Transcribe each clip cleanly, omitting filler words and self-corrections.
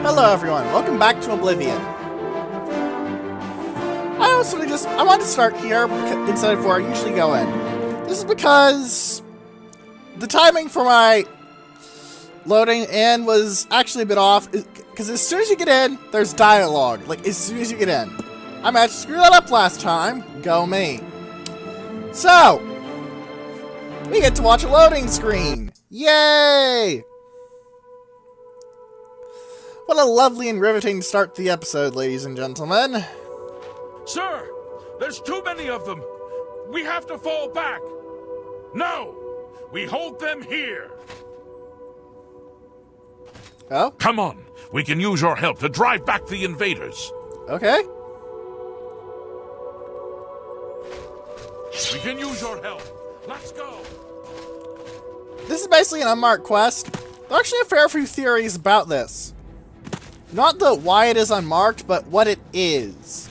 Hello everyone, welcome back to Oblivion. I wanted to start here instead of where I usually go in. This is because the timing for my loading in was actually a bit off, because as soon as you get in, there's dialogue. Like, as soon as you get in. I managed to screw that up last time. Go me. So, we get to watch a loading screen. Yay! What a lovely and riveting start to the episode, ladies and gentlemen. Sir, there's too many of them. We have to fall back. No, we hold them here. Oh? Come on, we can use your help to drive back the invaders. Okay. We can use your help. Let's go. This is basically an unmarked quest. There are actually a fair few theories about this. Not the why it is unmarked, but what it is.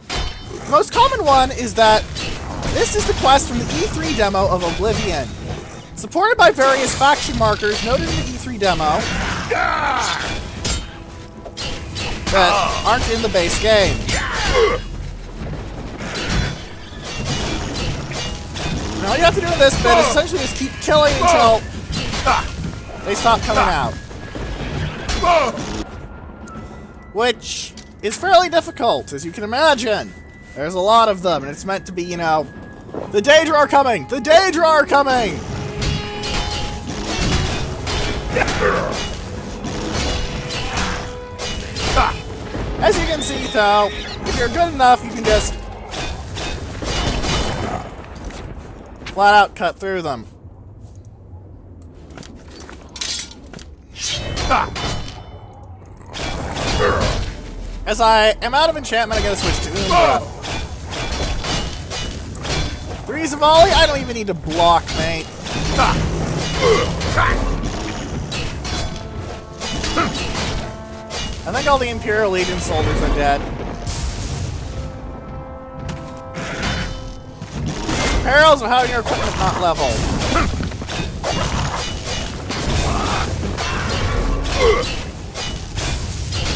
The most common one is that this is the quest from the E3 demo of Oblivion, supported by various faction markers noted in the E3 demo that aren't in the base game. And all you have to do in this bit is essentially just keep killing until they stop coming out. Which is fairly difficult, as you can imagine. There's a lot of them, and it's meant to be, you know, the Daedra are coming! The Daedra are coming! As you can see, though, if you're good enough, you can just flat out cut through them. As I am out of enchantment, I gotta switch to Umbra. Three's a volley? I don't even need to block, mate. I think all the Imperial Legion soldiers are dead. Perils of having your equipment not level.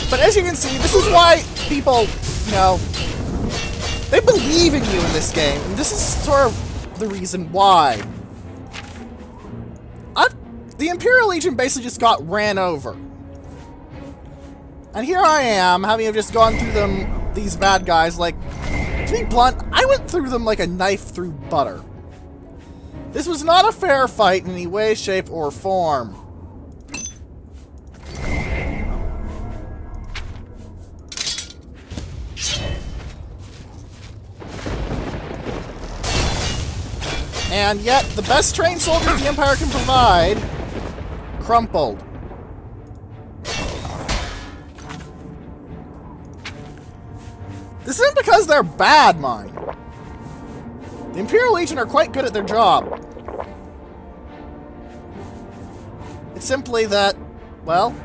But as you can see, this is why people, you know, they believe in you in this game. And this is sort of the reason why. The Imperial Legion basically just got ran over. And here I am, having just gone through these bad guys, like, to be blunt, I went through them like a knife through butter. This was not a fair fight in any way, shape, or form. And yet, the best trained soldiers the Empire can provide crumpled. This isn't because they're bad, mind. The Imperial Legion are quite good at their job. It's simply that, well,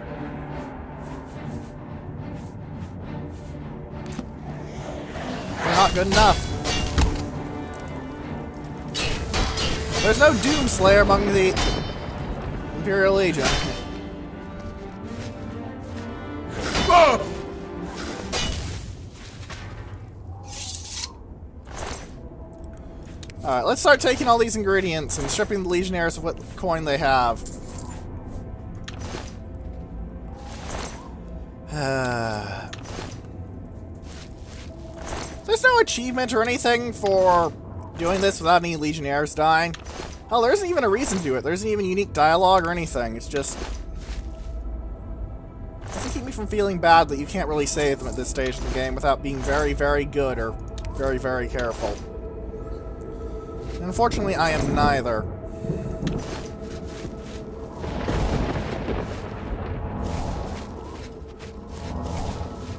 they're not good enough. There's no Doomslayer among the Imperial Legion. Alright, let's start taking all these ingredients and stripping the Legionnaires of what coin they have. There's no achievement or anything for doing this without any Legionnaires dying. Hell, there isn't even a reason to do it. There isn't even unique dialogue or anything. It's just... it doesn't keep me from feeling bad that you can't really save them at this stage of the game without being very, very good or very, very careful. And unfortunately, I am neither.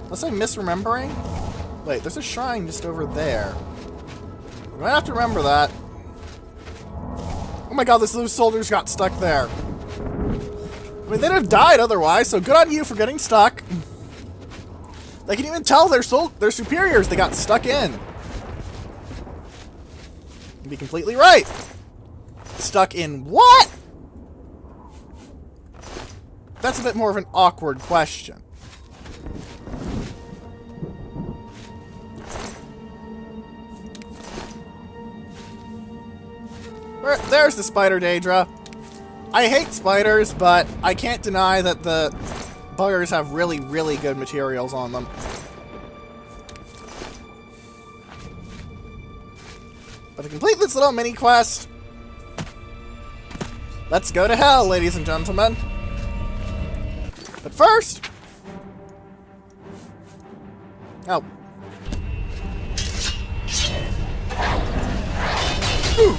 Unless I'm misremembering? Wait, there's a shrine just over there. I'm gonna have to remember that. Oh my god, those soldiers got stuck there. I mean, they'd have died otherwise, so good on you for getting stuck. They can even tell their superiors they got stuck in. You'd be completely right. Stuck in what? that's a bit more of an awkward question. There's the spider, Daedra. I hate spiders, but I can't deny that the buggers have really, really good materials on them. But to complete this little mini quest, let's go to hell, ladies and gentlemen. But first... Oh. Ooh.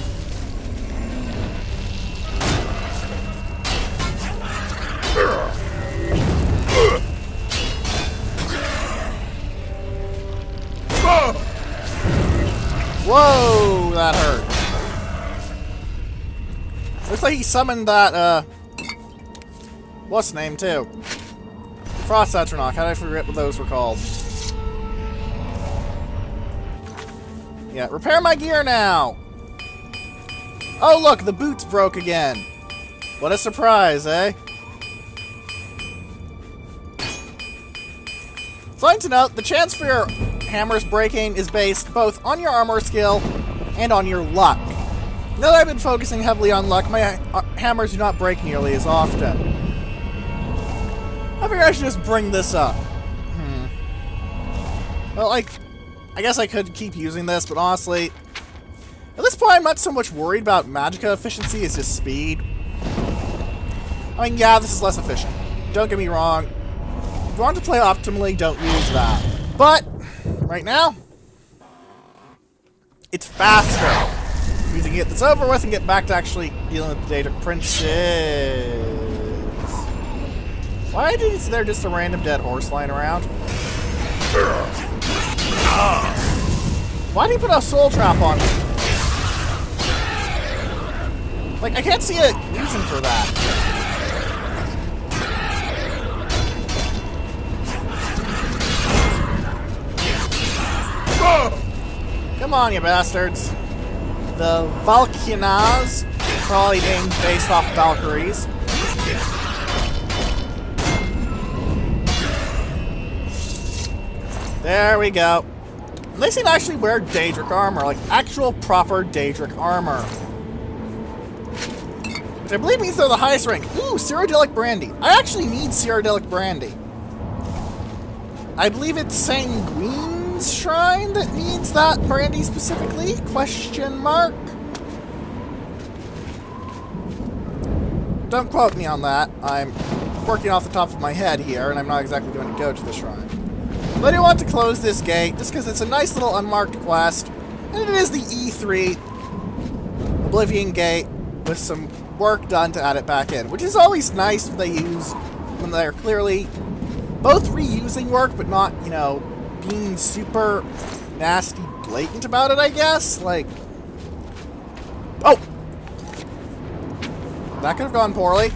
Whoa, that hurt. Looks like he summoned that, what's the name, too? Frost Atronach. How did I forget what those were called? Yeah, repair my gear now! Oh, look, the boots broke again. What a surprise, eh? Fine to note, the chance for your hammers breaking is based both on your armor skill and on your luck. Now that I've been focusing heavily on luck, my hammers do not break nearly as often. I figure I should just bring this up. Well, I guess I could keep using this, but honestly, at this point I'm not so much worried about magicka efficiency as just speed. I mean, yeah, this is less efficient. Don't get me wrong. If you want to play optimally, don't use that. But, right now, it's faster. We can get this over with and get back to actually dealing with the data princes. Why is there just a random dead horse lying around? Why did he put a soul trap on me? Like, I can't see a reason for that. Come on, you bastards. The Valkynas, probably named based off Valkyries. There we go. They seem to actually wear Daedric armor, like actual proper Daedric armor. Which I believe means they're the highest rank. Ooh, Cyrodiilic Brandy. I actually need Cyrodiilic Brandy. I believe it's Sanguine's Shrine that needs that brandy specifically? Question mark? Don't quote me on that. I'm working off the top of my head here, and I'm not exactly going to go to the shrine. But I do want to close this gate, just because it's a nice little unmarked quest, and it is the E3 Oblivion Gate with some work done to add it back in, which is always nice when they're clearly both reusing work, but not, you know, being super nasty blatant about it, I guess. Like, oh! That could have gone poorly.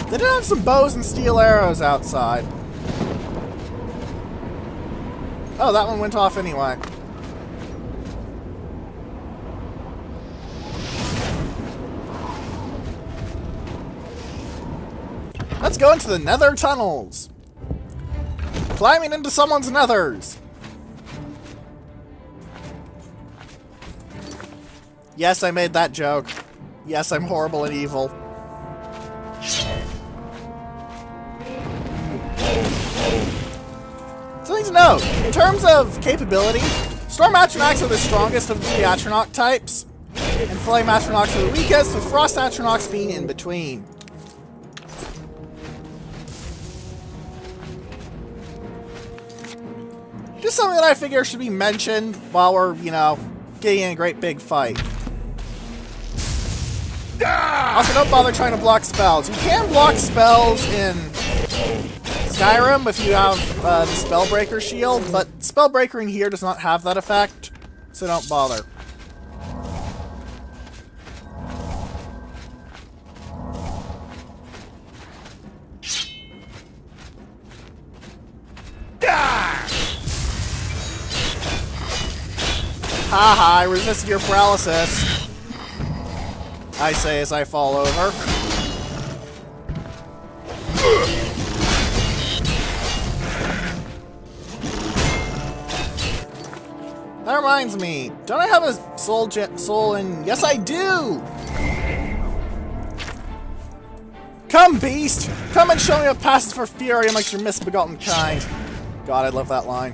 They did have some bows and steel arrows outside. Oh, that one went off anyway. Let's go into the nether tunnels. Climbing into someone's nethers. Yes, I made that joke. Yes, I'm horrible and evil. Something to note, in terms of capability, Storm Atronachs are the strongest of the three Atronach types, and Flame Atronachs are the weakest, with Frost Atronachs being in between. Just something that I figure should be mentioned while we're, you know, getting in a great big fight. Also, don't bother trying to block spells. You can block spells in Skyrim if you have the Spellbreaker shield, but Spellbreaker in here does not have that effect, so don't bother. Haha, I resisted your paralysis. I say as I fall over. That reminds me, don't I have a soul in... Yes, I do! Come, beast! Come and show me what passes for fury amongst your misbegotten kind. God, I love that line.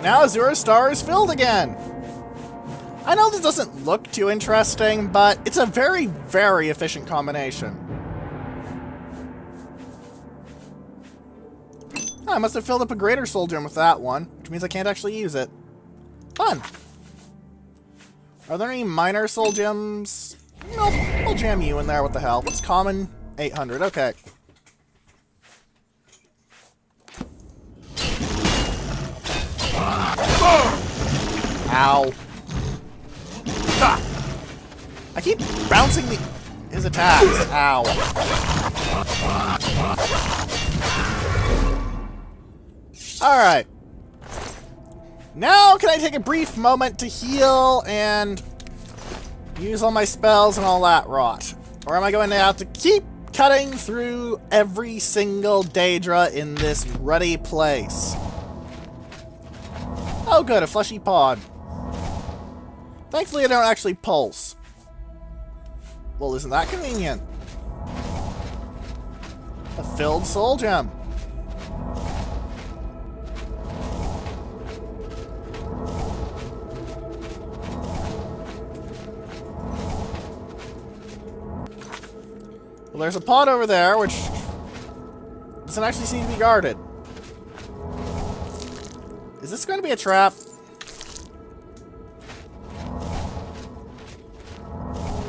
Now Azura's star is filled again! I know this doesn't look too interesting, but it's a very, very efficient combination. Oh, I must have filled up a greater soul gem with that one, which means I can't actually use it. Fun! Are there any minor soul gems? Nope, I'll jam you in there, what the hell. What's common? 800, okay. Ow. I keep bouncing his attacks. Ow. Alright. Now can I take a brief moment to heal and use all my spells and all that rot? Or am I going to have to keep cutting through every single Daedra in this ruddy place? Oh good, a fleshy pod. Thankfully I don't actually pulse. Well, isn't that convenient? A filled soul gem. Well, there's a pod over there, which doesn't actually seem to be guarded. Is this going to be a trap?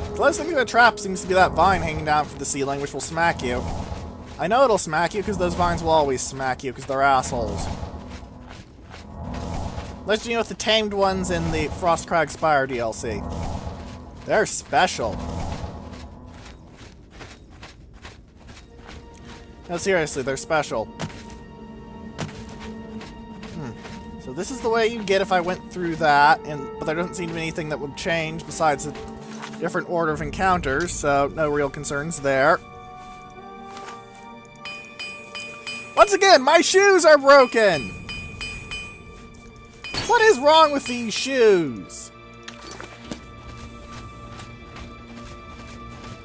The closest thing to a trap seems to be that vine hanging down from the ceiling, which will smack you. I know it'll smack you, because those vines will always smack you, because they're assholes. Unless you know with the tamed ones in the Frostcrag Spire DLC. They're special. No, seriously, they're special. So this is the way you get if I went through that, but there doesn't seem to be anything that would change besides a different order of encounters, so no real concerns there. Once again, my shoes are broken! What is wrong with these shoes?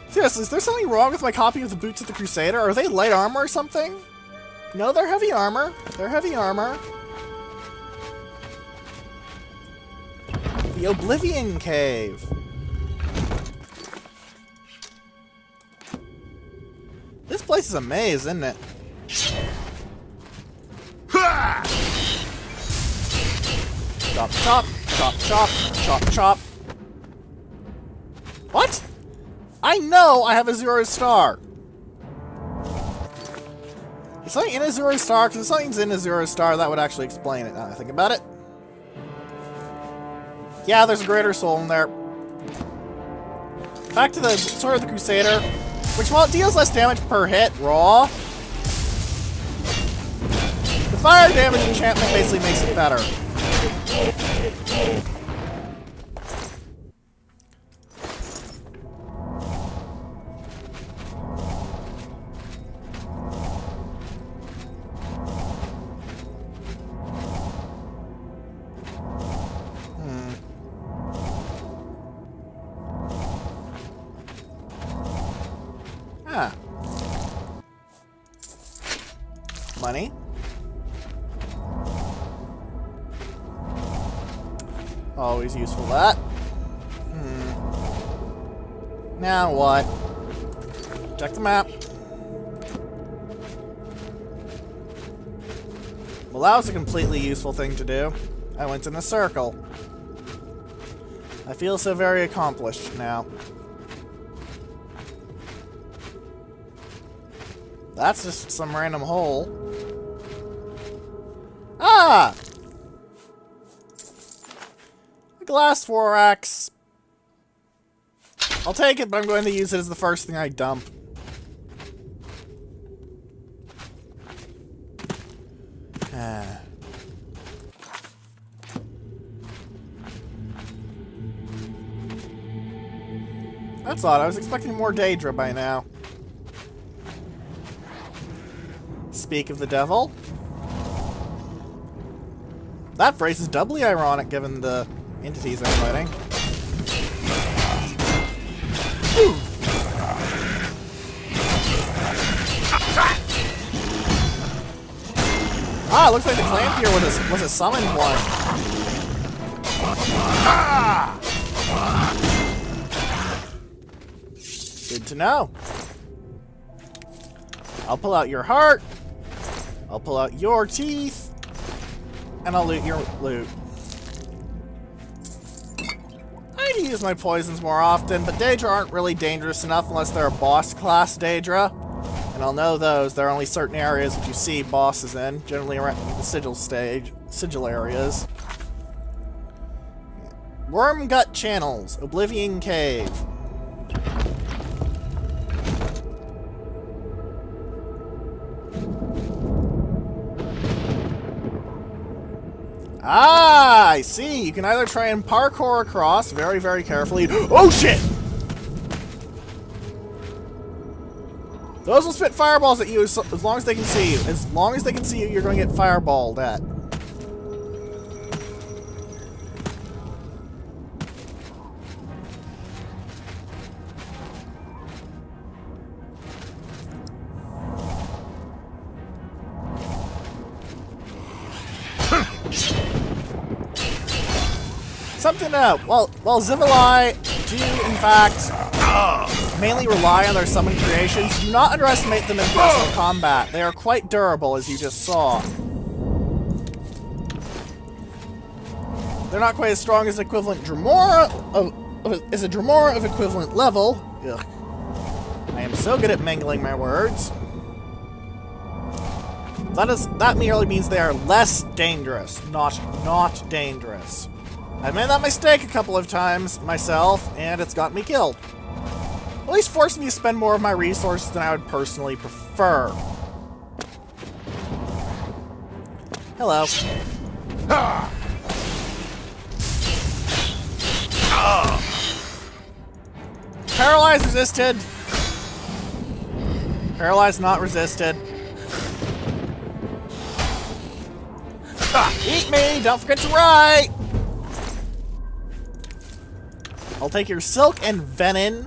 Seriously, is there something wrong with my copy of the Boots of the Crusader? Are they light armor or something? No, they're heavy armor. They're heavy armor. The Oblivion Cave. This place is a maze, isn't it? Chop, chop, chop, chop, chop, chop. What? I know I have Azura's star. Is something in Azura's star? Because if something's in Azura's star, that would actually explain it now that I think about it. Yeah, there's a greater soul in there. Back to the Sword of the Crusader, which, while it deals less damage per hit, raw, the fire damage enchantment basically makes it better. Ah. Money. Always useful, that. Now what? Check the map. Well, that was a completely useful thing to do. I went in a circle. I feel so very accomplished now. That's just some random hole. Ah! glass 4x. I'll take it, but I'm going to use it as the first thing I dump. That's odd. I was expecting more Daedra by now. Speak of the devil. That phrase is doubly ironic given the entities I'm fighting. Ah, looks like the Clampier was a summoned one. Good to know. I'll pull out your heart. I'll pull out your teeth. And I'll loot your loot. I need to use my poisons more often, but Daedra aren't really dangerous enough unless they're a boss class Daedra. And I'll know those. There are only certain areas that you see bosses in, generally around the sigil areas. Worm Gut Channels, Oblivion Cave. Ah, I see. You can either try and parkour across very, very carefully. Oh shit! Those will spit fireballs at you as long as they can see you. As long as they can see you, you're going to get fireballed at. Something up. While Zivili do, in fact, mainly rely on their summoned creations, do not underestimate them in personal combat. They are quite durable, as you just saw. They're not quite as strong as equivalent Dremora as a Dremora of equivalent level. Ugh. I am so good at mangling my words. That merely means they are less dangerous, not dangerous. I've made that mistake a couple of times myself, and it's got me killed. At least forced me to spend more of my resources than I would personally prefer. Hello. Paralyzed resisted. Paralyzed not resisted. Eat me! Don't forget to write! I'll take your silk and venom,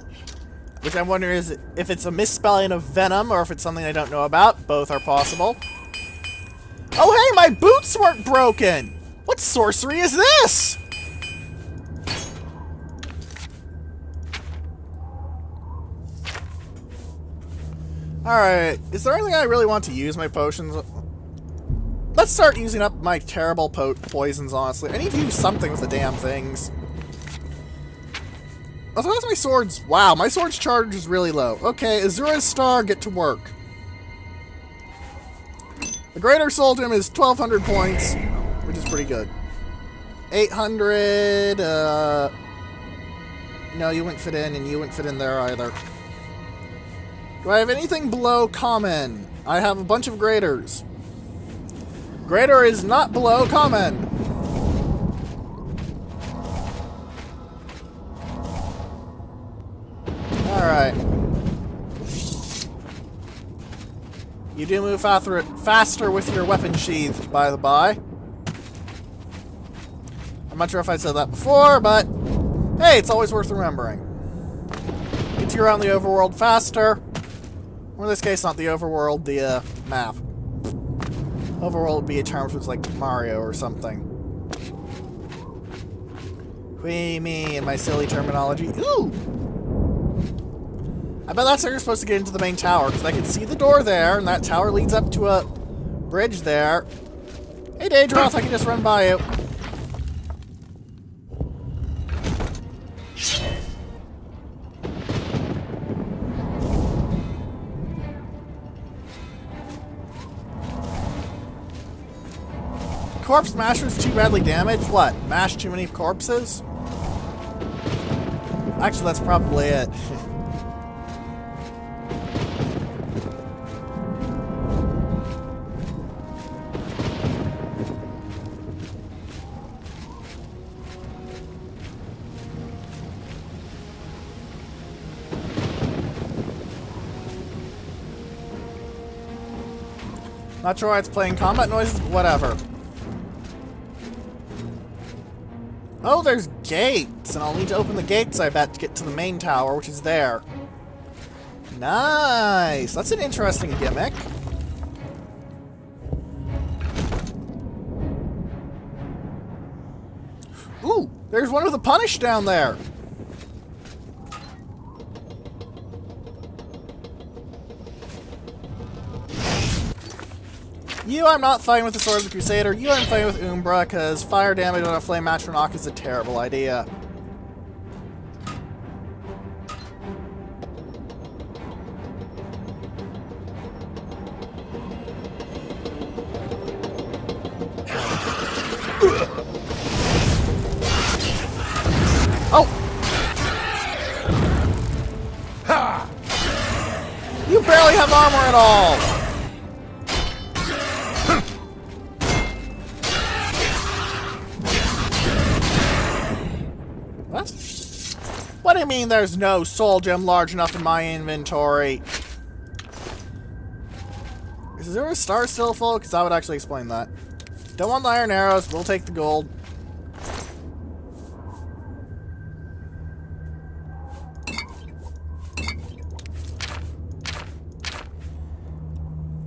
which I'm wondering is if it's a misspelling of venom or if it's something I don't know about. Both are possible. Oh hey, my boots weren't broken! What sorcery is this? Alright, is there anything I really want to use my potions? Let's start using up my terrible poisons, honestly. I need to do something with the damn things. Also, how's my swords? Wow, my sword's charge is really low. Okay, Azura's Star, get to work. The Greater Soul Gem is 1,200 points, which is pretty good. 800, no, you wouldn't fit in, and you wouldn't fit in there either. Do I have anything below common? I have a bunch of Greaters. Greater is not below common. Alright. You do move faster with your weapon sheathed, by the by. I'm not sure if I said that before, but hey, it's always worth remembering. Gets you around the overworld faster. Or in this case, not the overworld, the map. Overworld would be a term if it was like Mario or something. Wee me and my silly terminology. Ooh! I bet that's how you're supposed to get into the main tower, because I can see the door there, and that tower leads up to a bridge there. Hey, Daedra, I can just run by you. Corpse Masher's too badly damaged? What? Mash too many corpses? Actually, that's probably it. Not sure why it's playing combat noises, but whatever. Oh, there's gates, and I'll need to open the gates, I bet, to get to the main tower, which is there. Nice! That's an interesting gimmick. Ooh, there's one with a punish down there. You, I'm not fighting with the Sword of the Crusader. You, I'm fighting with Umbra, because fire damage on a Flame Atronach is a terrible idea. Oh! Ha! You barely have armor at all! What? What do you mean there's no soul gem large enough in my inventory? Is there a star still full? Because that would actually explain that. Don't want the iron arrows, we'll take the gold.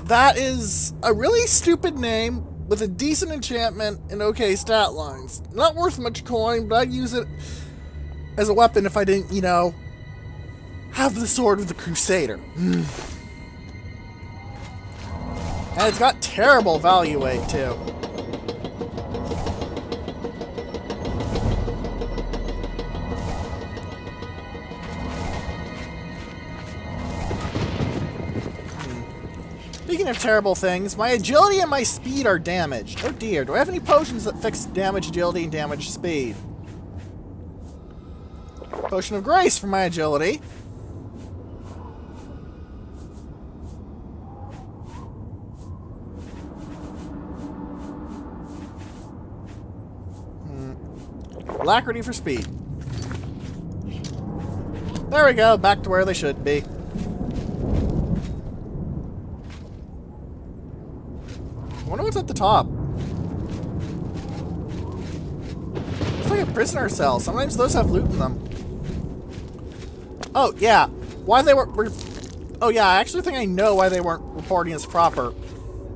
That is a really stupid name with a decent enchantment and okay stat lines. Not worth much coin, but I'd use it as a weapon if I didn't, you know, have the Sword of the Crusader. And it's got terrible value weight, too. Speaking of terrible things, my agility and my speed are damaged. Oh dear, do I have any potions that fix damage agility and damage speed? Potion of Grace for my agility. Alacrity for speed. There we go, back to where they should be. I wonder what's at the top. It's like a prisoner cell. Sometimes those have loot in them. Oh, yeah. Why they were... Oh, yeah, I actually think I know why they weren't reporting as proper,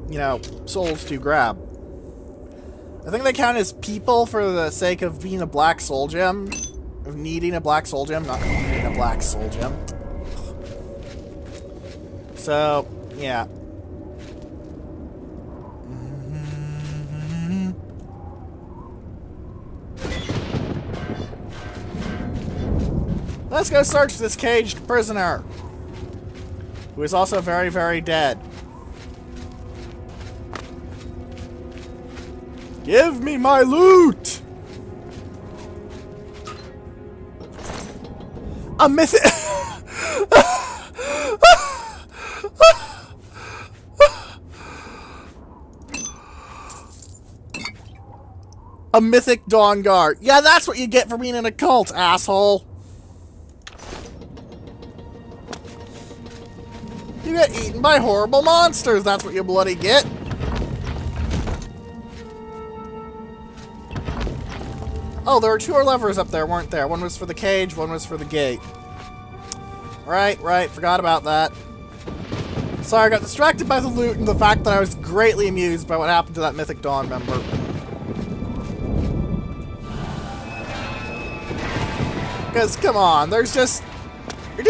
you know, souls to grab. I think they count as people for the sake of being a black soul gem. Of needing a black soul gem, not needing a black soul gem. So, yeah. Let's go search this caged prisoner, who is also very, very dead. Give me my loot! A mythic... A mythic Dawn Guard. Yeah, that's what you get for being in a cult, asshole. You get eaten by horrible monsters, that's what you bloody get. Oh, there were two levers up there, weren't there? One was for the cage, one was for the gate. Right, forgot about that. Sorry, I got distracted by the loot and the fact that I was greatly amused by what happened to that Mythic Dawn member. Because, come on, they're just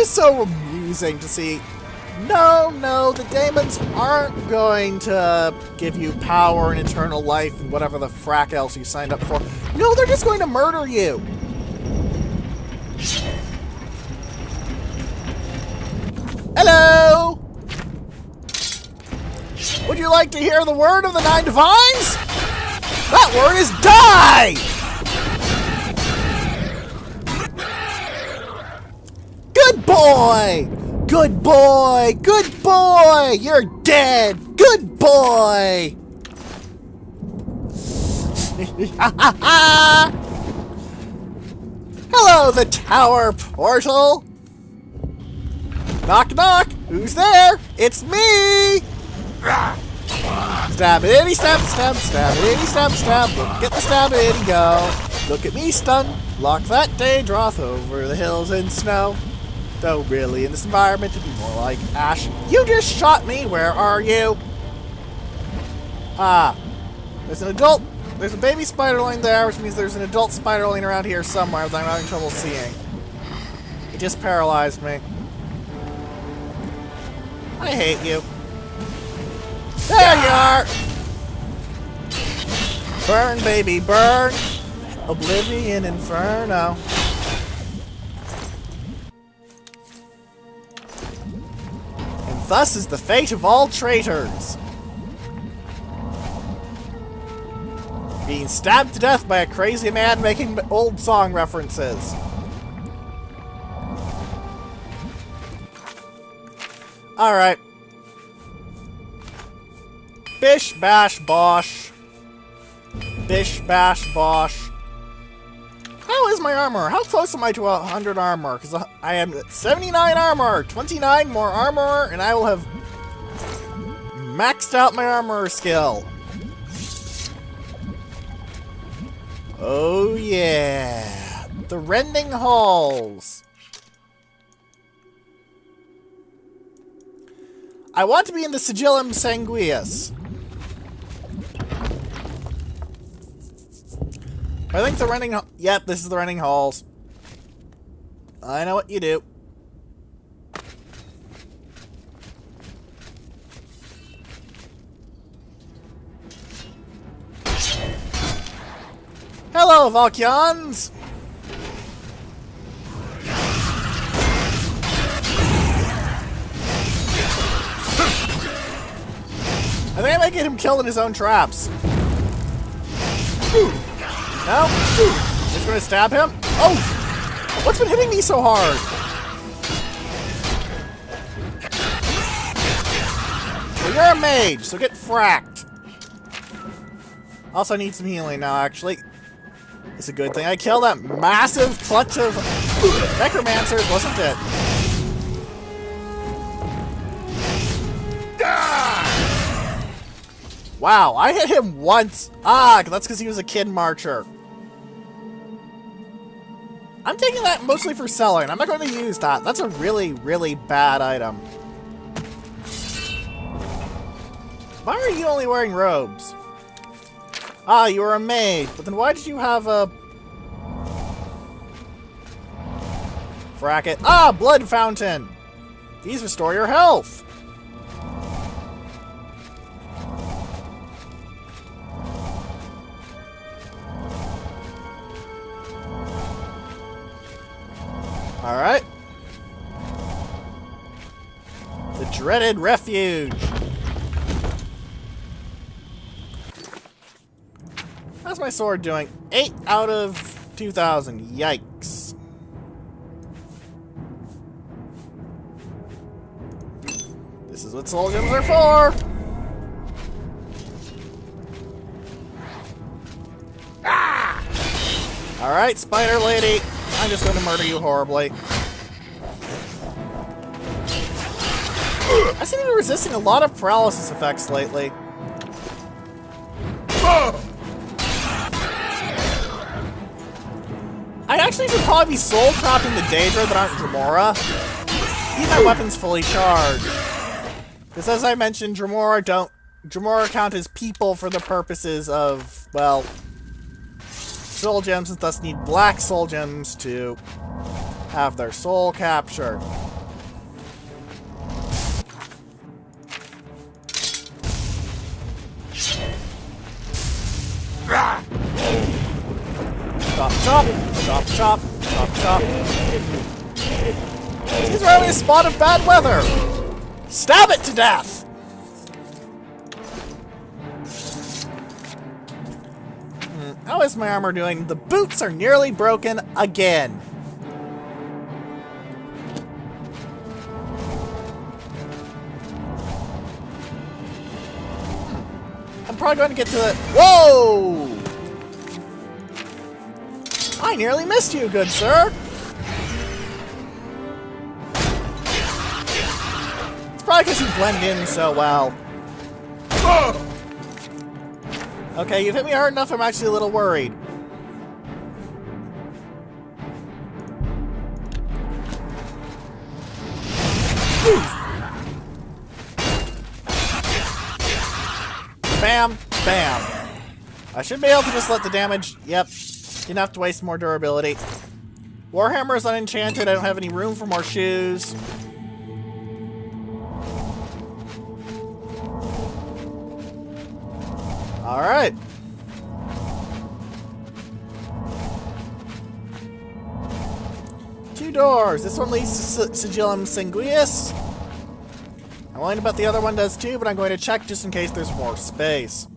so amusing to see. No, the daemons aren't going to give you power and eternal life and whatever the frack else you signed up for. No, they're just going to murder you. Hello! Would you like to hear the word of the Nine Divines? That word is die! Good boy! Good boy! You're dead! Good boy! Hello, the tower portal! Knock, knock! Who's there? It's me! Stab it, itty, stab, stab, stab it, itty, stab, stab. Look at the stab, itty, go. Look at me, stun. Lock that Daedroth over the hills in snow. Though really, in this environment, it'd be more like ash. You just shot me! Where are you? Ah. There's a baby spiderling there, which means there's an adult spiderling around here somewhere that I'm having trouble seeing. It just paralyzed me. I hate you. There you are! Burn, baby, burn! Oblivion Inferno. And thus is the fate of all traitors. Being stabbed to death by a crazy man making old song references. Alright. Bish, bash, bosh. Bish, bash, bosh. How is my armor? How close am I to 100 armor? Because I am at 79 armor, 29 more armor, and I will have maxed out my armor skill. Oh yeah. The Rending Halls. I want to be in the Sigillum Sanguius. I think the Rending... Yep, this is the Rending Halls. I know what you do. Hello, Valkyans! I think I might get him killed in his own traps. No? Just gonna stab him? Oh! What's been hitting me so hard? Well, you're a mage, so get fracked. Also, I need some healing now, actually. It's a good thing I killed that massive clutch of necromancers, wasn't it? Wow, I hit him once. Ah, that's because he was a kid marcher. I'm taking that mostly for selling. I'm not going to use that. That's a really, really bad item. Why are you only wearing robes? Ah, you were a maid. But then why did you have a... Fracket. Ah, blood fountain. These restore your health. Alright. The dreaded refuge. How's my sword doing? 8 out of 2,000. Yikes. This is what soul gems are for. Ah! Alright, spider lady. I'm just going to murder you horribly. I seem to be resisting a lot of paralysis effects lately. I actually should probably be soul trapping the Daedra that aren't Dremora. Keep my weapons fully charged. Because as I mentioned, Dremora count as people for the purposes of, well, soul gems, and thus need black soul gems to have their soul captured. Chop, chop, chop, chop, chop, chop. These are having a spot of bad weather. Stab it to death. How is my armor doing? The boots are nearly broken again. probably going to get to the... Whoa! I nearly missed you, good sir. It's probably because you blend in so well. Okay, you've hit me hard enough, I'm actually a little worried. Bam! Bam! I should be able to just let the damage... Yep. Didn't have to waste more durability. Warhammer is unenchanted. I don't have any room for more shoes. Alright. Two doors. This one leads to Sigillum Sanguius. I'm wondering about the other one does too, but I'm going to check just in case there's more space.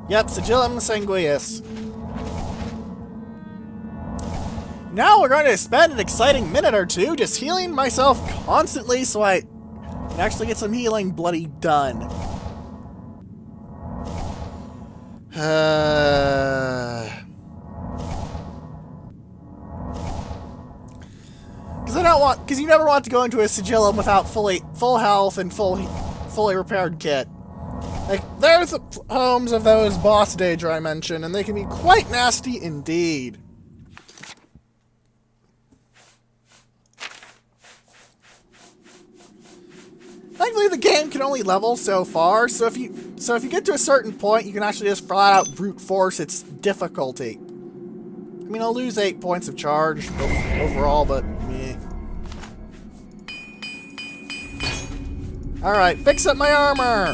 Yep, Sigillum Sanguius. Now we're going to spend an exciting minute or two just healing myself constantly so I can actually get some healing bloody done. Because you never want to go into a Sigillum without full health and fully repaired kit. Like, there's the homes of those boss danger I mentioned, and they can be quite nasty indeed. Thankfully, the game can only level so far, so if you get to a certain point, you can actually just flat out brute force its difficulty. I mean, I'll lose 8 points of charge overall, but meh. Alright, fix up my armor!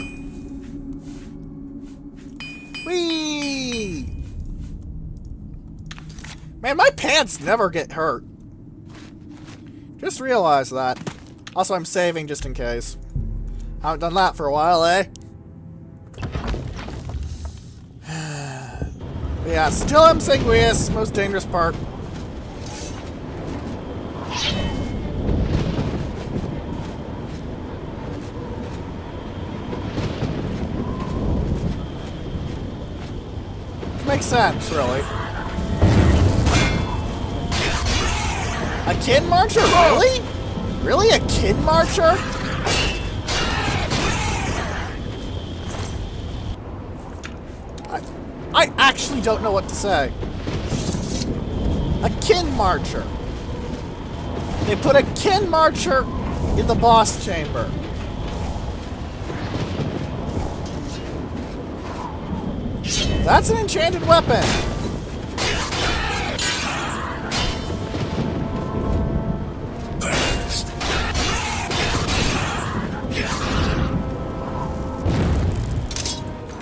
Whee! Man, my pants never get hurt. Just realized that. Also, I'm saving just in case. Haven't done that for a while, eh? Yeah, Sigillum Sanguius, most dangerous part. Which makes sense, really. A kin marcher? Really? Really? A kin marcher? I actually don't know what to say. A kin marcher. They put a kin marcher in the boss chamber. That's an enchanted weapon.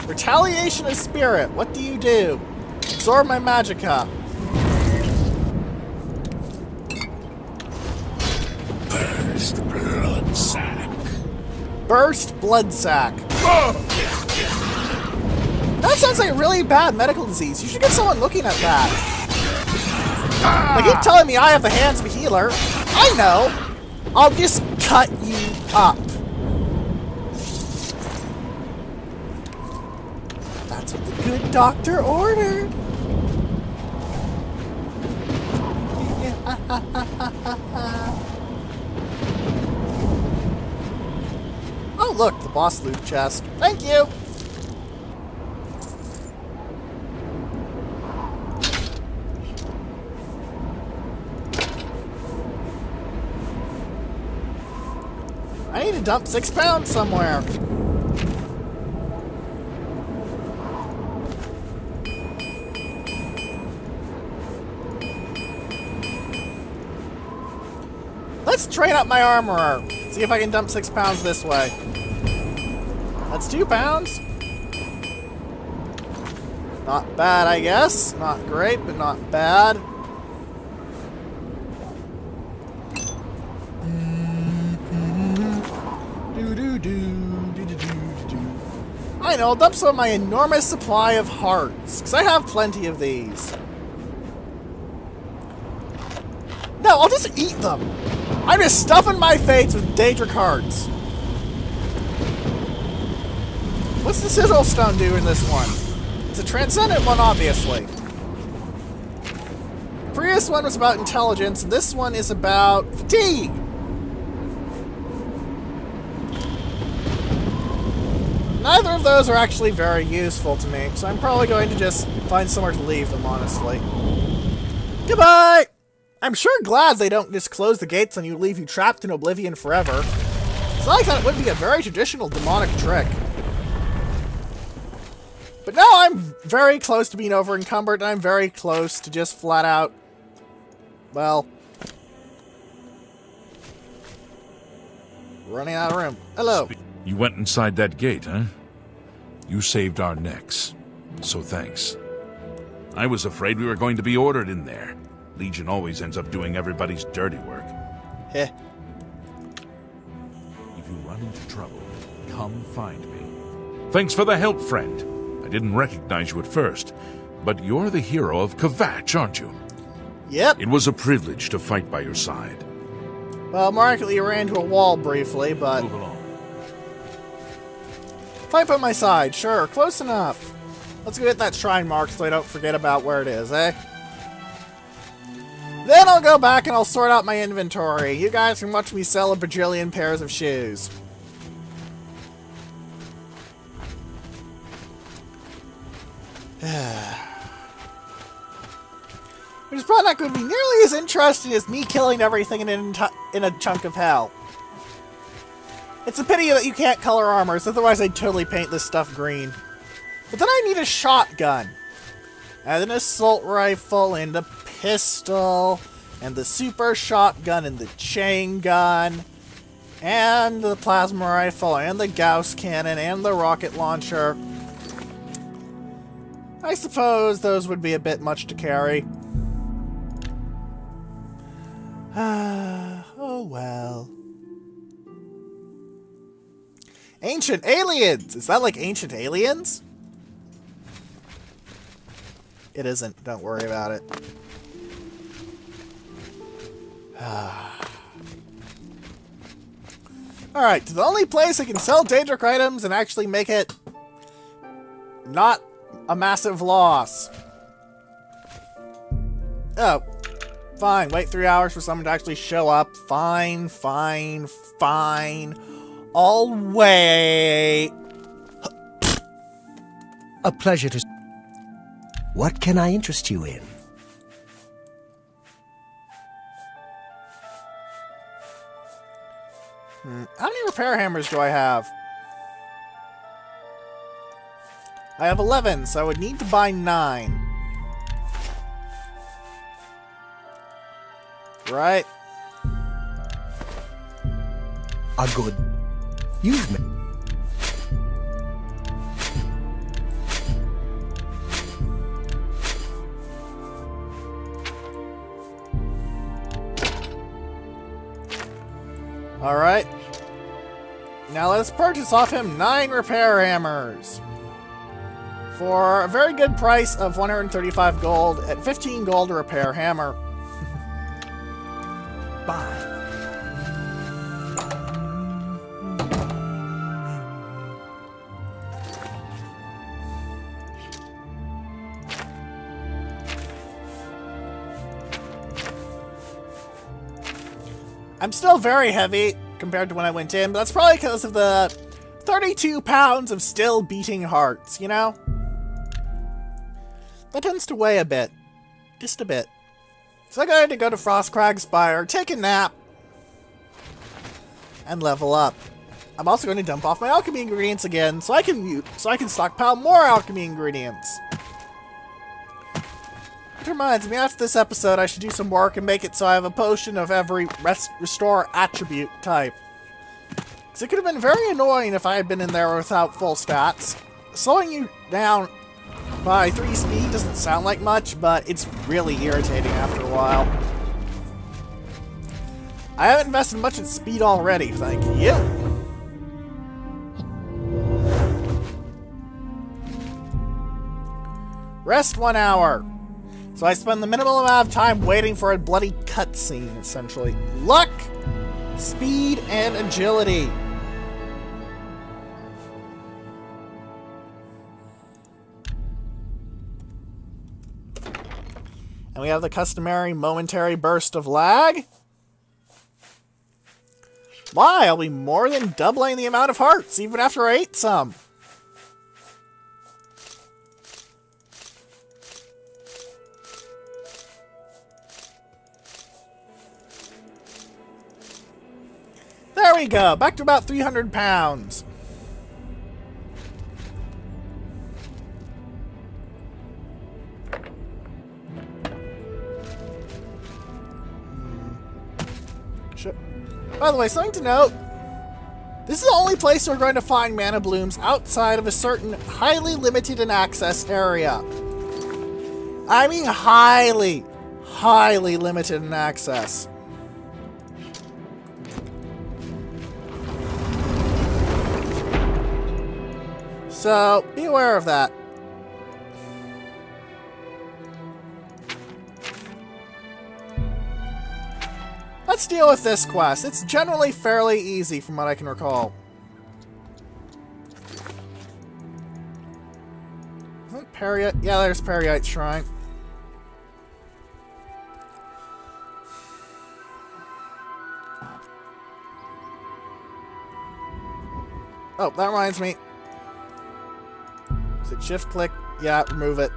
Retaliation of Spirit. What do you do? Absorb my magicka. Burst blood sack. Burst blood sack. That sounds like a really bad medical disease. You should get someone looking at that. They keep telling me I have the hands of a healer. I know. I'll just cut you up. That's what the good doctor ordered. Oh, look, the boss loot chest. Thank you. I need to dump 6 pounds somewhere. Let's train up my armorer. See if I can dump 6 pounds this way. That's 2 pounds. Not bad, I guess. Not great, but not bad. I know, I'll dump some of my enormous supply of hearts, because I have plenty of these. No, I'll just eat them. I'm just stuffing my face with Daedric hearts. What's the sigil stone do in this one? It's a transcendent one, obviously. The previous one was about intelligence, and this one is about fatigue. Neither of those are actually very useful to me, so I'm probably going to just find somewhere to leave them, honestly. Goodbye! I'm sure glad they don't just close the gates and leave you trapped in Oblivion forever. It's not like that it would be a very traditional demonic trick. But now I'm very close to being over encumbered, and I'm very close to just flat out, well, running out of room. Hello. You went inside that gate, huh? You saved our necks, so thanks. I was afraid we were going to be ordered in there. Legion always ends up doing everybody's dirty work. Heh. If you run into trouble, come find me. Thanks for the help, friend. I didn't recognize you at first, but you're the hero of Kvatch, aren't you? Yep. It was a privilege to fight by your side. Well, markedly ran into a wall briefly, but... Move along. Fight by my side, sure, close enough. Let's go get that shrine mark so I don't forget about where it is, eh? Then I'll go back and I'll sort out my inventory. You guys can watch me sell a bajillion pairs of shoes. Which is probably not going to be nearly as interesting as me killing everything in a chunk of hell. It's a pity that you can't color armors, otherwise I'd totally paint this stuff green. But then I need a shotgun, and an assault rifle, and a pistol, and the super shotgun, and the chain gun, and the plasma rifle, and the Gauss cannon, and the rocket launcher. I suppose those would be a bit much to carry. Oh well. Ancient Aliens! Is that like Ancient Aliens? It isn't. Don't worry about it. Alright, to the only place I can sell Daedric items and actually make it not a massive loss. Oh. Fine. Wait 3 hours for someone to actually show up. Fine, fine, fine. I'll wait. A pleasure to... What can I interest you in? How many repair hammers do I have? I have 11, so I would need to buy 9. Right? A good... You've met... Alright. Now let's purchase off him 9 repair hammers. For a very good price of 135 gold at 15 gold a repair hammer. Bye. I'm still very heavy compared to when I went in, but that's probably because of the 32 pounds of still beating hearts, you know? That tends to weigh a bit. Just a bit. So I'm going to go to Frostcrag Spire, take a nap, and level up. I'm also going to dump off my alchemy ingredients again, so I can stockpile more alchemy ingredients. Which reminds me, after this episode, I should do some work and make it so I have a potion of every restore attribute type. Because it could have been very annoying if I had been in there without full stats. Slowing you down by 3 speed doesn't sound like much, but it's really irritating after a while. I haven't invested much in speed already, thank you. Rest 1 hour. So I spend the minimal amount of time waiting for a bloody cutscene, essentially. Luck, speed, and agility. And we have the customary momentary burst of lag. Why? I'll be more than doubling the amount of hearts, even after I ate some. There we go, back to about 300 pounds. By the way, something to note. This is the only place we're going to find mana blooms outside of a certain highly limited in access area. I mean highly limited in access. So, be aware of that. Let's deal with this quest. It's generally fairly easy from what I can recall. Isn't Periite? Yeah, there's Periite Shrine. Oh, that reminds me. Is it shift click? Yeah, remove it.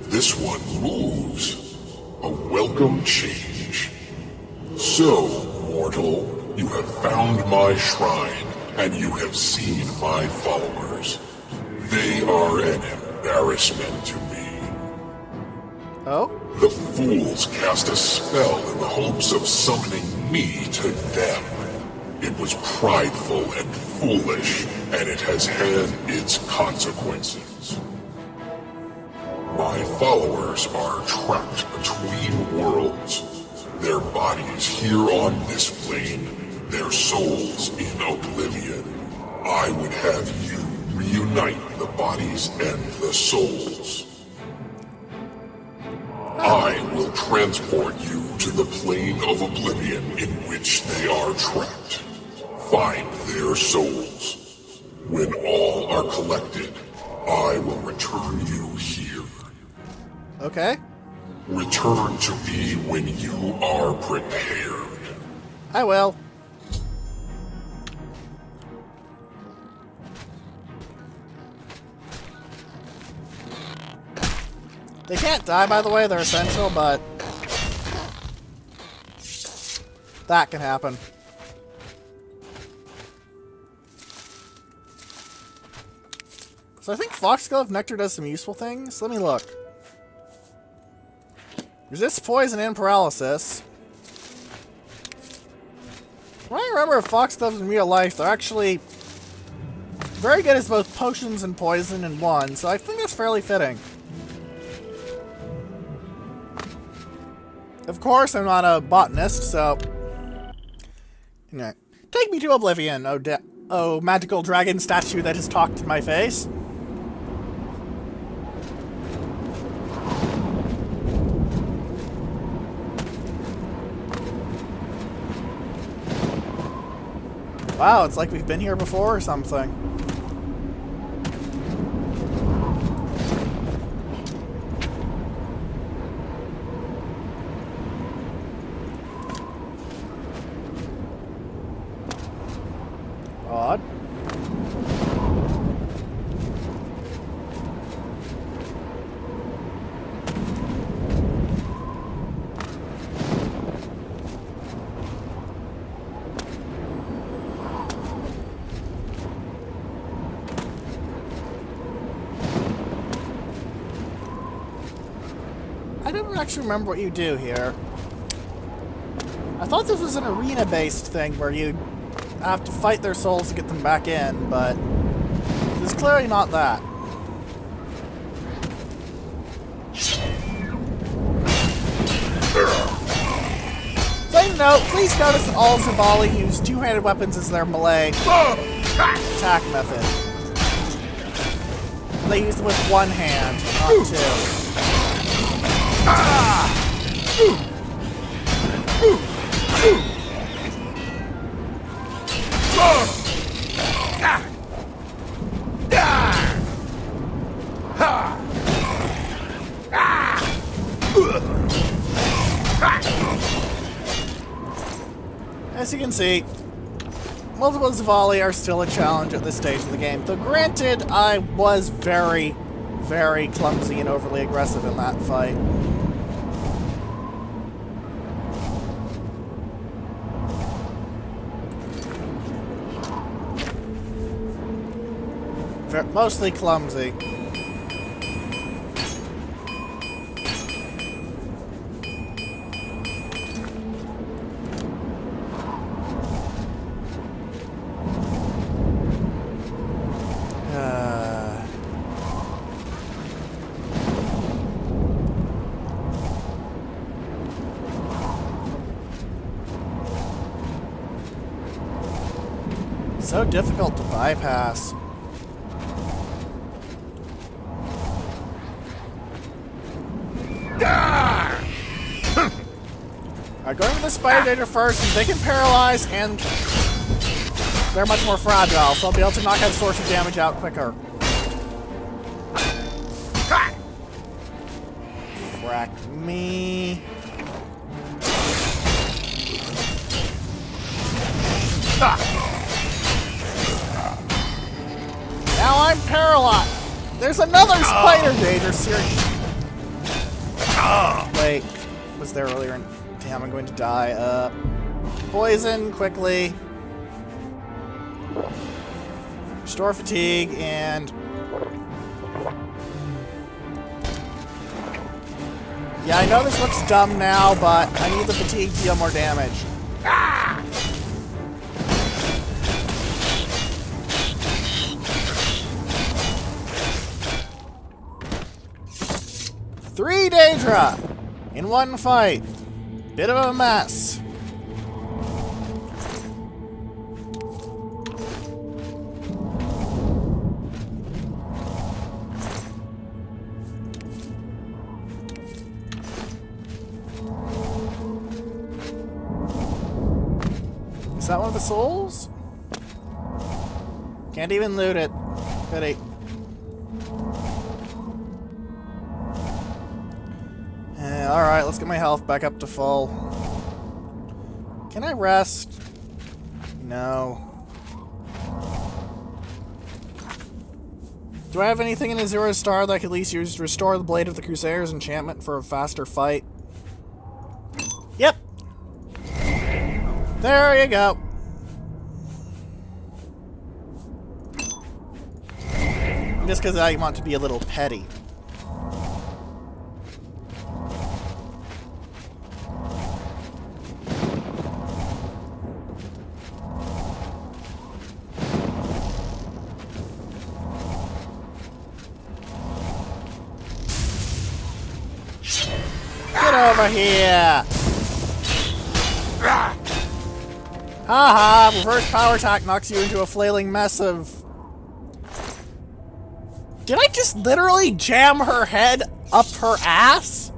This one moves. A welcome change. So, mortal, you have found my shrine, and you have seen my followers. They are an embarrassment to me. Oh? The fools cast a spell in the hopes of summoning me to them. It was prideful and foolish, and it has had its consequences. My followers are trapped between worlds. Their bodies here on this plane, their souls in Oblivion. I would have you reunite the bodies and the souls. I will transport you to the plane of Oblivion in which they are trapped. Find their souls. When all are collected, I will return you here. Okay. Return to me when you are prepared. I will. They can't die, by the way, they're essential, but that can happen. So I think Foxglove Nectar does some useful things. Let me look. Resists poison and paralysis. When I remember Foxgloves in real life, they're actually very good as both potions and poison in one, so I think that's fairly fitting. Of course, I'm not a botanist, so... Anyway. Take me to Oblivion, oh magical dragon statue that has talked to my face. Wow, it's like we've been here before or something. Odd. I don't actually remember what you do here. I thought this was an arena-based thing where you have to fight their souls to get them back in, but it's clearly not that. Side note, please notice that all Zavali use two-handed weapons as their melee attack method. They use them with one hand, not two. can see, multiples of volley are still a challenge at this stage of the game. Though granted, I was very, very clumsy and overly aggressive in that fight. Mostly clumsy. So difficult to bypass. Alright, going with the Spider Danger first, they can paralyze and they're much more fragile, so I'll be able to knock that source of damage out quicker. Frack me. Now I'm paralyzed. There's another Spider Danger series. Wait, was there earlier? Damn, I'm going to die. Poison quickly. Restore fatigue and yeah, I know this looks dumb now, but I need the fatigue to deal more damage. 3 Daedra in one fight. Bit of a mess. Is that one of the souls? Can't even loot it. Pity. Alright, let's get my health back up to full. Can I rest? No. Do I have anything in a 0-star that I could at least use to restore the Blade of the Crusader's enchantment for a faster fight? Yep! There you go. Just because I want to be a little petty. Get over here! Haha, reverse power attack knocks you into a flailing mess of... Did I just literally jam her head up her ass?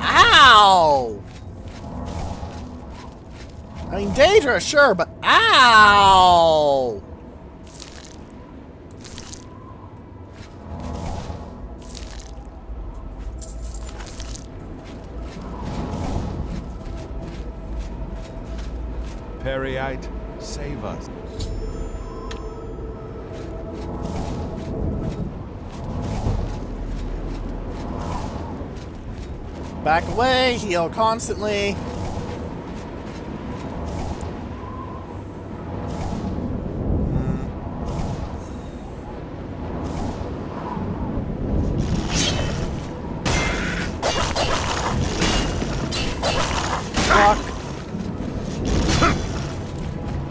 Ow! I mean, Daedra, sure, but ow! Periite, save us. Back away, heal constantly. Fuck.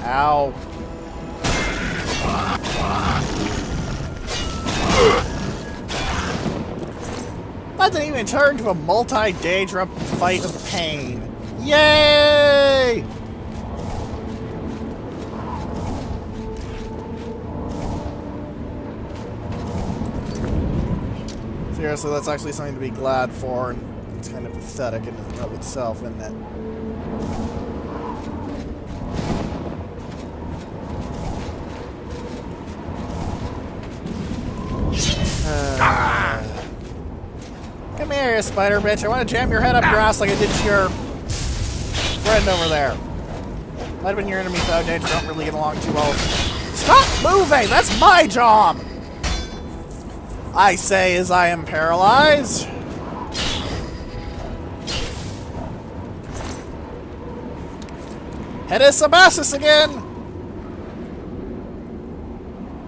Ow. That didn't even turn into a multi-Daedra fight of pain. Yay! Seriously, that's actually something to be glad for, and it's kind of pathetic in and of itself, isn't it? Come here, you spider bitch. I want to jam your head up your ass like I did to your friend over there. Might have been your enemy though. They don't really get along too well. Stop moving! That's my job! I say as I am paralyzed. Hedis Abassus again!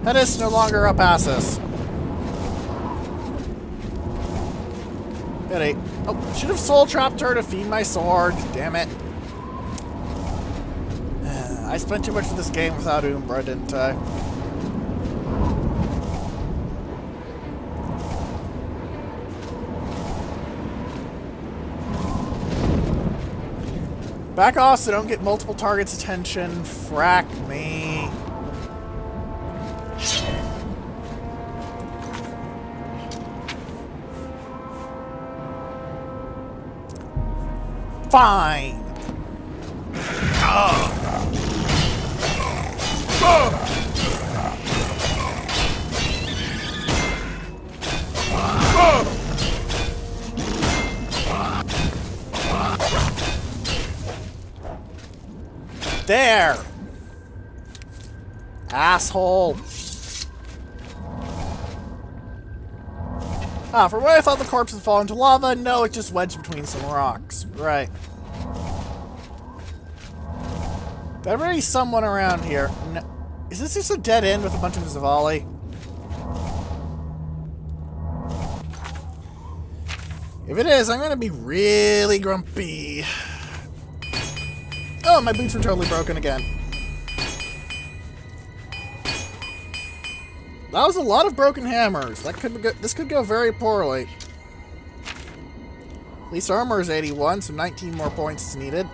Hedis no longer Abassus. Pity. Oh, should have soul trapped her to feed my sword. Damn it. I spent too much of this game without Umbra, didn't I? Back off so don't get multiple targets' attention. Frack me. Fine. There! Asshole! Ah, for what I thought the corpse had fallen into lava, no, it just wedged between some rocks. Right. There's already someone around here. No. Is this just a dead end with a bunch of Zavali? If it is, I'm gonna be really grumpy. Oh, my boots are totally broken again. That was a lot of broken hammers. This could go very poorly. At least armor is 81, so 19 more points is needed.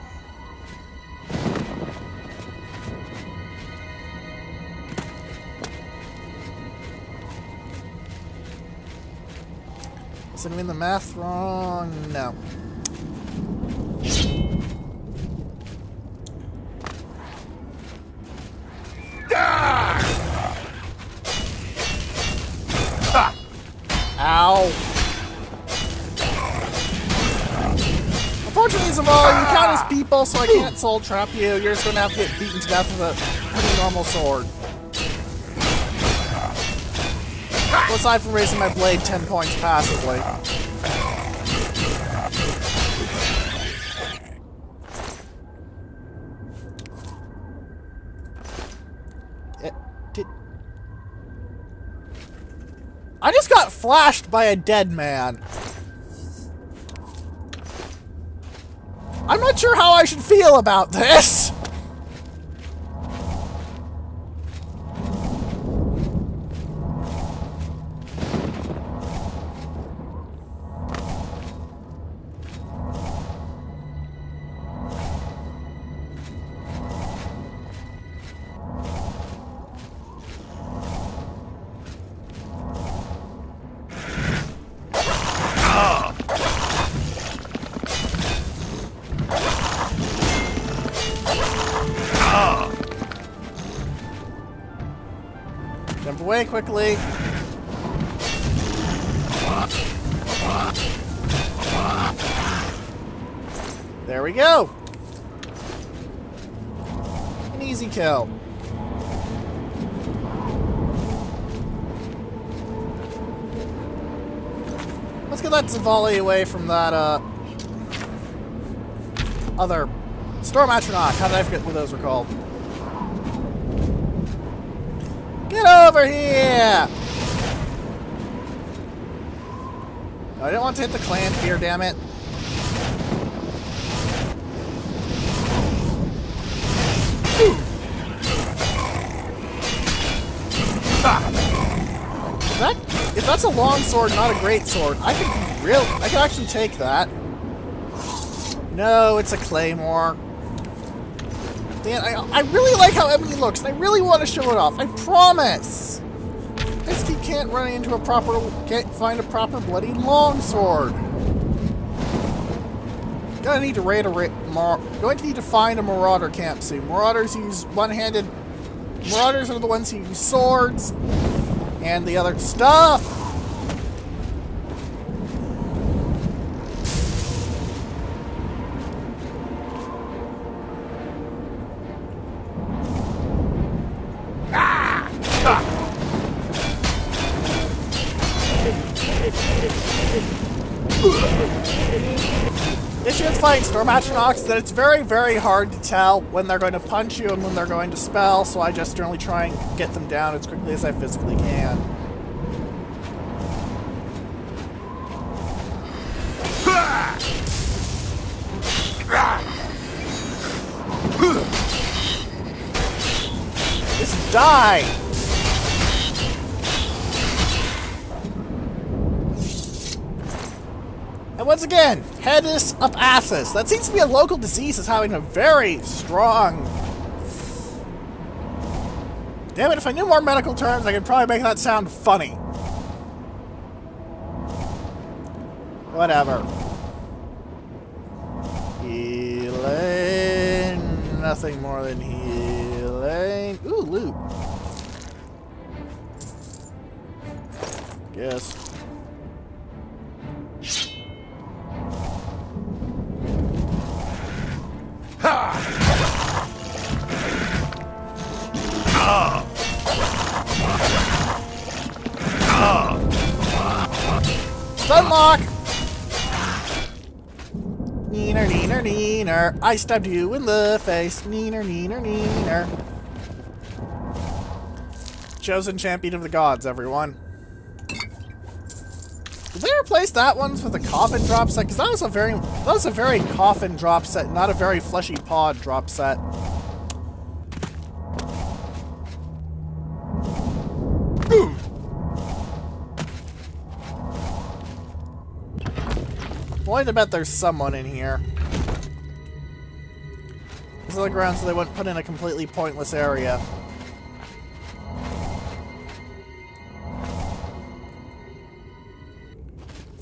Is it doing the math wrong? No. Ow. Unfortunately, Zavala, you count as people, so I can't soul trap you. You're just going to have to get beaten to death with a pretty normal sword. Well, aside from raising my blade 10 points passively. I just got flashed by a dead man. I'm not sure how I should feel about this. Jump away quickly. There we go. An easy kill. Let's get that Zavali away from that, other Storm Astronaut. How did I forget what those were called? Get over here! I didn't want to hit the clan fear, damn it. If that's a long sword, not a great sword, I could actually take that. No, it's a claymore. Dan, I really like how Ebony looks, and I really want to show it off. I promise. I just can't find a proper bloody longsword. Going to need to find a marauder camp soon. Marauders use one-handed. Marauders are the ones who use swords and the other stuff. fighting Storm Astronauts that it's very, very hard to tell when they're going to punch you and when they're going to spell, so I just generally try and get them down as quickly as I physically can. Just die! And once again, headless up asses. That seems to be a local disease that's having a very strong... Damn it, if I knew more medical terms, I could probably make that sound funny. Whatever. Healing. Nothing more than healing. Ooh, loot. Guess. Stunlock! Neener, neener, neener. I stabbed you in the face. Neener, neener, neener. Chosen champion of the gods, everyone. Did they replace that one with a coffin drop set? Because that was a very coffin drop set, not a very fleshy pod drop set. Willing to bet there's someone in here. This is the ground so they wouldn't put in a completely pointless area.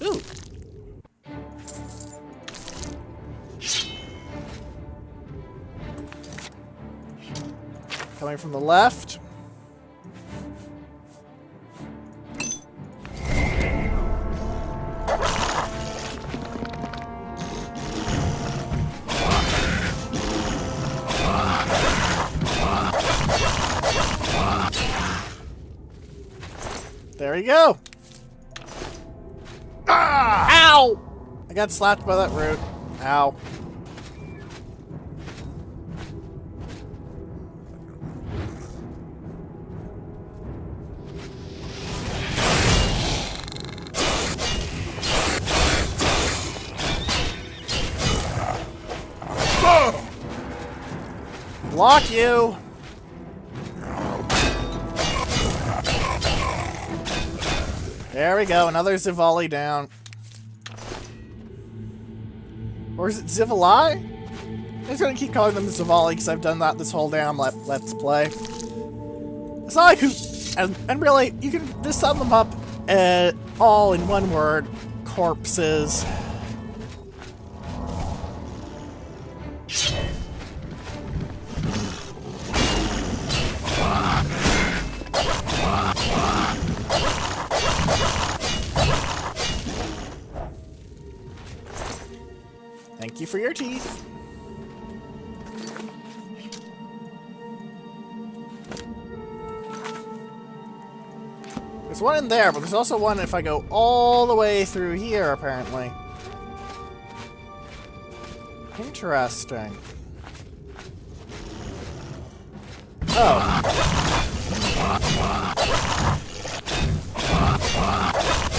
Ooh. Coming from the left. There you go. Ah! Ow! I got slapped by that root. Ow. Block you! There we go, another Zivali down. Or is it Zivali? I'm just gonna keep calling them Zivali because I've done that this whole damn let's play. It's not like who... And really, you can just sum them up all in one word. Corpses. Thank you for your teeth. There's one in there, but there's also one if I go all the way through here, apparently. Interesting. Oh.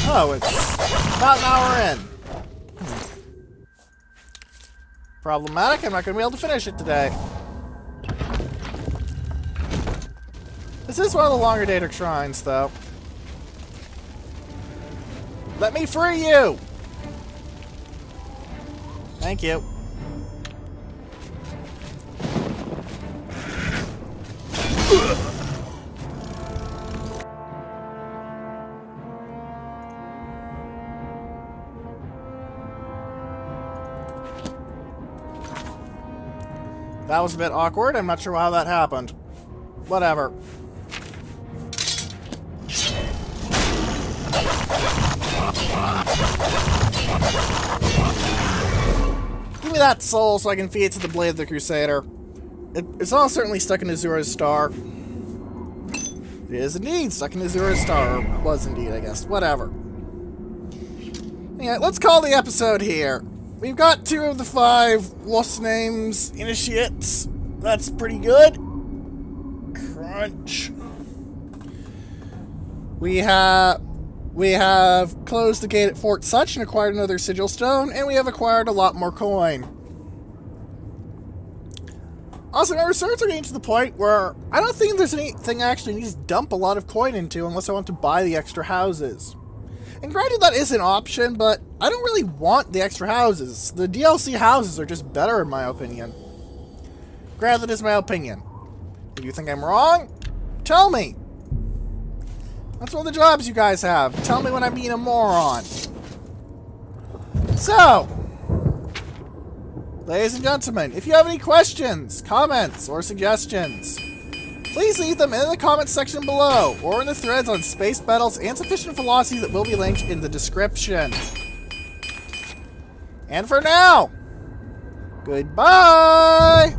Oh, it's about an hour in. Problematic. I'm not going to be able to finish it today. This is one of the longer dated shrines, though. Let me free you! Thank you. That was a bit awkward. I'm not sure how that happened. Whatever. Give me that soul so I can feed it to the Blade of the Crusader. It's all certainly stuck in Azura's star. It is indeed stuck in Azura's star. Or was indeed, I guess. Whatever. Anyway, let's call the episode here. we've got 2 of the 5 lost names initiates. That's pretty good. Crunch. We have closed the gate at Fort Sutch and acquired another sigil stone, and we have acquired a lot more coin. Also, my research are getting to the point where I don't think there's anything I actually need to dump a lot of coin into unless I want to buy the extra houses. And granted, that is an option, but I don't really want the extra houses. The DLC houses are just better in my opinion. Granted, it's my opinion. If you think I'm wrong, tell me. That's one of the jobs you guys have. Tell me when I'm being a moron. So, ladies and gentlemen, if you have any questions, comments, or suggestions, please leave them in the comments section below, or in the threads on Spacebattles and Sufficient Philosophy that will be linked in the description. And for now, goodbye!